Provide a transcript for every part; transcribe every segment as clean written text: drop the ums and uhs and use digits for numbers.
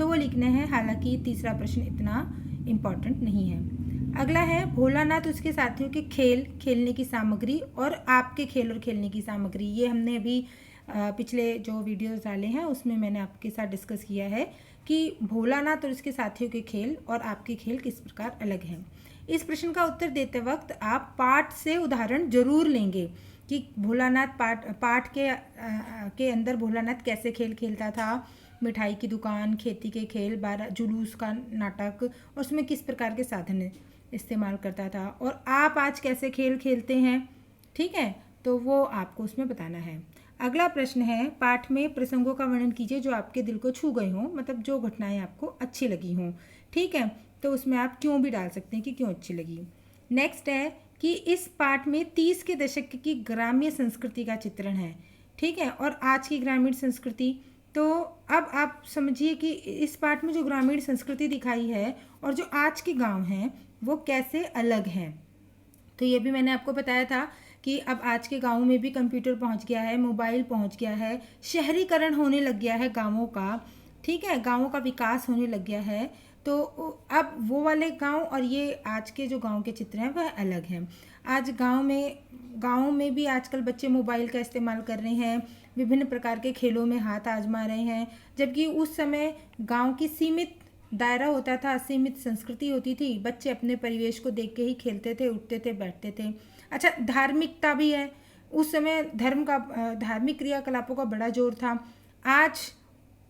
तो वो लिखने हैं, हालांकि तीसरा प्रश्न इतना इम्पॉर्टेंट नहीं है। अगला है भोलानाथ उसके साथियों के खेल, खेलने की सामग्री और आपके खेल और खेलने की सामग्री। ये हमने अभी पिछले जो वीडियोस डाले हैं उसमें मैंने आपके साथ डिस्कस किया है कि भोलानाथ और उसके साथियों के खेल और आपके खेल किस प्रकार अलग हैं। इस प्रश्न का उत्तर देते वक्त आप पाठ से उदाहरण जरूर लेंगे कि भोलानाथ पाठ के अंदर भोलानाथ कैसे खेल खेलता था, मिठाई की दुकान, खेती के खेल, बारह जुलूस का नाटक, और उसमें किस प्रकार के साधन इस्तेमाल करता था, और आप आज कैसे खेल खेलते हैं। ठीक है, तो वो आपको उसमें बताना है। अगला प्रश्न है पाठ में प्रसंगों का वर्णन कीजिए जो आपके दिल को छू गए हों, मतलब जो घटनाएं आपको अच्छी लगी हों। ठीक है, तो उसमें आप क्यों भी डाल सकते हैं कि क्यों अच्छी लगी। नेक्स्ट है कि इस पाठ में 30 के दशक की ग्रामीण संस्कृति का चित्रण है। ठीक है, और आज की ग्रामीण संस्कृति, तो अब आप समझिए कि इस पाठ में जो ग्रामीण संस्कृति दिखाई है और जो आज के गांव हैं वो कैसे अलग हैं। तो ये भी मैंने आपको बताया था कि अब आज के गाँव में भी कंप्यूटर पहुंच गया है, मोबाइल पहुंच गया है, शहरीकरण होने लग गया है गाँवों का। ठीक है, गाँवों का विकास होने लग गया है, तो अब वो वाले गांव और ये आज के जो गांव के चित्र हैं वह अलग हैं। आज गाँव में भी आजकल बच्चे मोबाइल का इस्तेमाल कर रहे हैं, विभिन्न प्रकार के खेलों में हाथ आजमा रहे हैं, जबकि उस समय गांव की सीमित दायरा होता था, सीमित संस्कृति होती थी, बच्चे अपने परिवेश को देख के ही खेलते थे, उठते थे, बैठते थे। अच्छा, धार्मिकता भी है, उस समय धार्मिक क्रियाकलापों का बड़ा जोर था। आज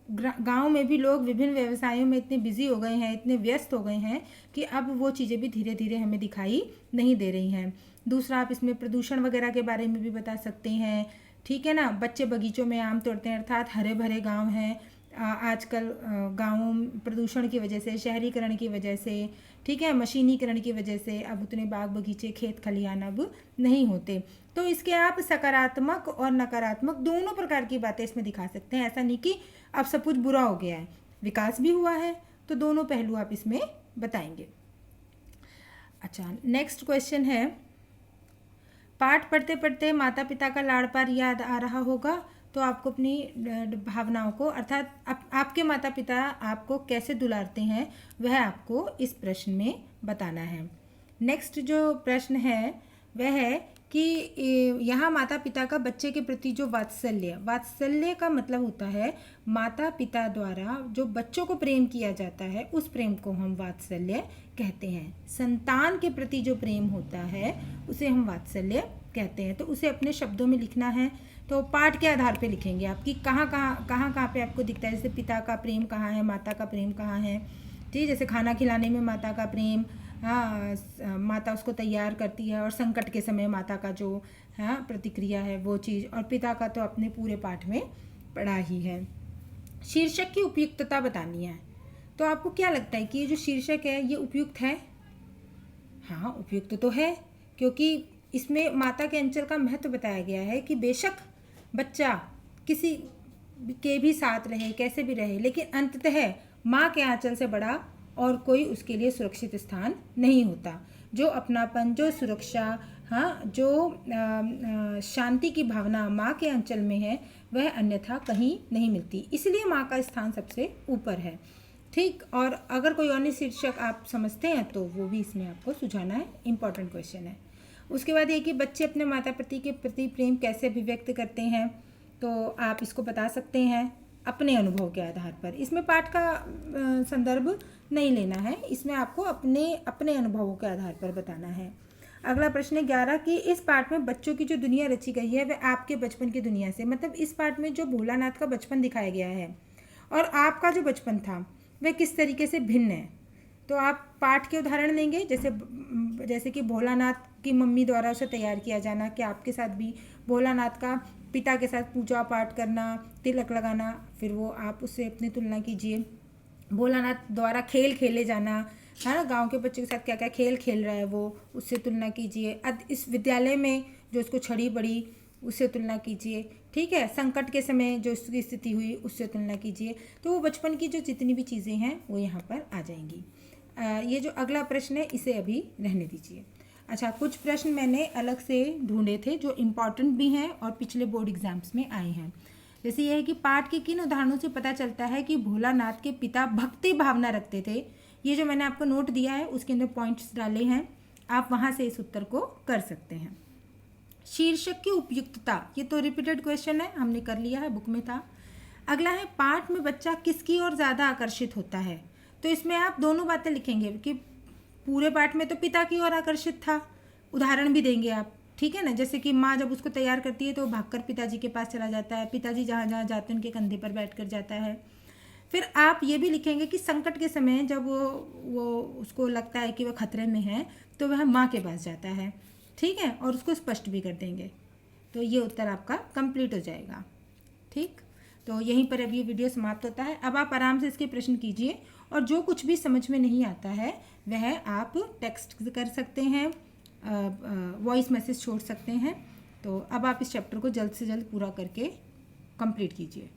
गांव में भी लोग विभिन्न व्यवसायों में इतने बिजी हो गए हैं, इतने व्यस्त हो गए हैं कि अब वो चीज़ें भी धीरे धीरे हमें दिखाई नहीं दे रही हैं। दूसरा, आप इसमें प्रदूषण वगैरह के बारे में भी बता सकते हैं। ठीक है ना, बच्चे बगीचों में आम तोड़ते हैं, अर्थात हरे भरे गांव हैं। आजकल गाँवों प्रदूषण की वजह से, शहरीकरण की वजह से, ठीक है, मशीनीकरण की वजह से अब उतने बाग बगीचे, खेत खलिहान अब नहीं होते। तो इसके आप सकारात्मक और नकारात्मक दोनों प्रकार की बातें इसमें दिखा सकते हैं। ऐसा नहीं कि अब सब कुछ बुरा हो गया है, विकास भी हुआ है, तो दोनों पहलू आप इसमें बताएंगे। अच्छा, नेक्स्ट क्वेश्चन है पाठ पढ़ते पढ़ते माता पिता का लाड़ प्यार याद आ रहा होगा, तो आपको अपनी भावनाओं को, अर्थात आपके माता पिता आपको कैसे दुलारते हैं वह आपको इस प्रश्न में बताना है। नेक्स्ट जो प्रश्न है वह है कि यहाँ माता पिता का बच्चे के प्रति जो वात्सल्य का मतलब होता है माता पिता द्वारा जो बच्चों को प्रेम किया जाता है, उस प्रेम को हम वात्सल्य कहते हैं। संतान के प्रति जो प्रेम होता है उसे हम वात्सल्य कहते हैं। तो उसे अपने शब्दों में लिखना है, तो पाठ के आधार पे लिखेंगे आप कि कहाँ पे आपको दिखता है। जैसे पिता का प्रेम कहाँ है, माता का प्रेम कहाँ है। ठीक, जैसे खाना खिलाने में माता का प्रेम, हाँ, माता उसको तैयार करती है, और संकट के समय माता का जो प्रतिक्रिया है वो चीज़, और पिता का तो अपने पूरे पाठ में पढ़ा ही है। शीर्षक की उपयुक्तता बतानी है, तो आपको क्या लगता है कि ये जो शीर्षक है ये उपयुक्त है? हाँ, उपयुक्त तो है, क्योंकि इसमें माता के अंचल का महत्व बताया गया है कि बेशक बच्चा किसी के भी साथ रहे, कैसे भी रहे, लेकिन अंततः माँ के आंचल से बड़ा और कोई उसके लिए सुरक्षित स्थान नहीं होता। जो अपनापन, जो सुरक्षा, हाँ, जो शांति की भावना माँ के अंचल में है वह अन्यथा कहीं नहीं मिलती, इसलिए माँ का स्थान सबसे ऊपर है। ठीक, और अगर कोई अन्य शीर्षक आप समझते हैं तो वो भी इसमें आपको सुझाना है, इम्पॉर्टेंट क्वेश्चन है। उसके बाद ये कि बच्चे अपने माता पिता के प्रति प्रेम कैसे अभिव्यक्त करते हैं, तो आप इसको बता सकते हैं अपने अनुभव के आधार पर। इसमें पाठ का संदर्भ नहीं लेना है, इसमें आपको अपने अनुभवों के आधार पर बताना है। अगला प्रश्न है 11 कि इस पाठ में बच्चों की जो दुनिया रची गई है वह आपके बचपन की दुनिया से, मतलब इस पाठ में जो भोलानाथ का बचपन दिखाया गया है और आपका जो बचपन था वह किस तरीके से भिन्न है। तो आप पाठ के उदाहरण लेंगे, जैसे कि भोलानाथ की मम्मी द्वारा उसे तैयार किया जाना, कि आपके साथ भी भोलानाथ का पिता के साथ पूजा पाठ करना, तिलक लगाना, फिर वो आप उससे अपनी तुलना कीजिए। भोलानाथ द्वारा खेल खेले जाना, है ना, गांव के बच्चों के साथ क्या क्या खेल खेल रहा है वो, उससे तुलना कीजिए। इस विद्यालय में जो उसको छड़ी पड़ी उससे तुलना कीजिए। ठीक है, संकट के समय जो उसकी स्थिति हुई उससे तुलना कीजिए। तो वो बचपन की जो जितनी भी चीज़ें हैं वो यहाँ पर आ जाएंगी। ये जो अगला प्रश्न है इसे अभी रहने दीजिए। अच्छा, कुछ प्रश्न मैंने अलग से ढूंढे थे जो इम्पॉर्टेंट भी हैं और पिछले बोर्ड एग्जाम्स में आए हैं। जैसे ये है कि पाठ के किन उदाहरणों से पता चलता है कि भोलानाथ के पिता भक्ति भावना रखते थे। ये जो मैंने आपको नोट दिया है उसके अंदर पॉइंट्स डाले हैं, आप वहाँ से इस उत्तर को कर सकते हैं। शीर्षक की उपयुक्तता, ये तो रिपीटेड क्वेश्चन है, हमने कर लिया है, बुक में था। अगला है पाठ में बच्चा किसकी ओर ज़्यादा आकर्षित होता है। तो इसमें आप दोनों बातें लिखेंगे कि पूरे पाठ में तो पिता की ओर आकर्षित था, उदाहरण भी देंगे आप, ठीक है ना। जैसे कि माँ जब उसको तैयार करती है तो भागकर पिताजी के पास चला जाता है, पिताजी जहाँ जहाँ जाते हैं उनके कंधे पर बैठ कर जाता है। फिर आप ये भी लिखेंगे कि संकट के समय जब वो उसको लगता है कि वह खतरे में है तो वह माँ के पास जाता है, ठीक है, और उसको स्पष्ट भी कर देंगे। तो ये उत्तर आपका कंप्लीट हो जाएगा, ठीक। तो यहीं पर अब ये वीडियो समाप्त होता है। अब आप आराम से इसके प्रश्न कीजिए और जो कुछ भी समझ में नहीं आता है वह आप टेक्स्ट कर सकते हैं, वॉइस मैसेज छोड़ सकते हैं। तो अब आप इस चैप्टर को जल्द से जल्द पूरा करके कंप्लीट कीजिए।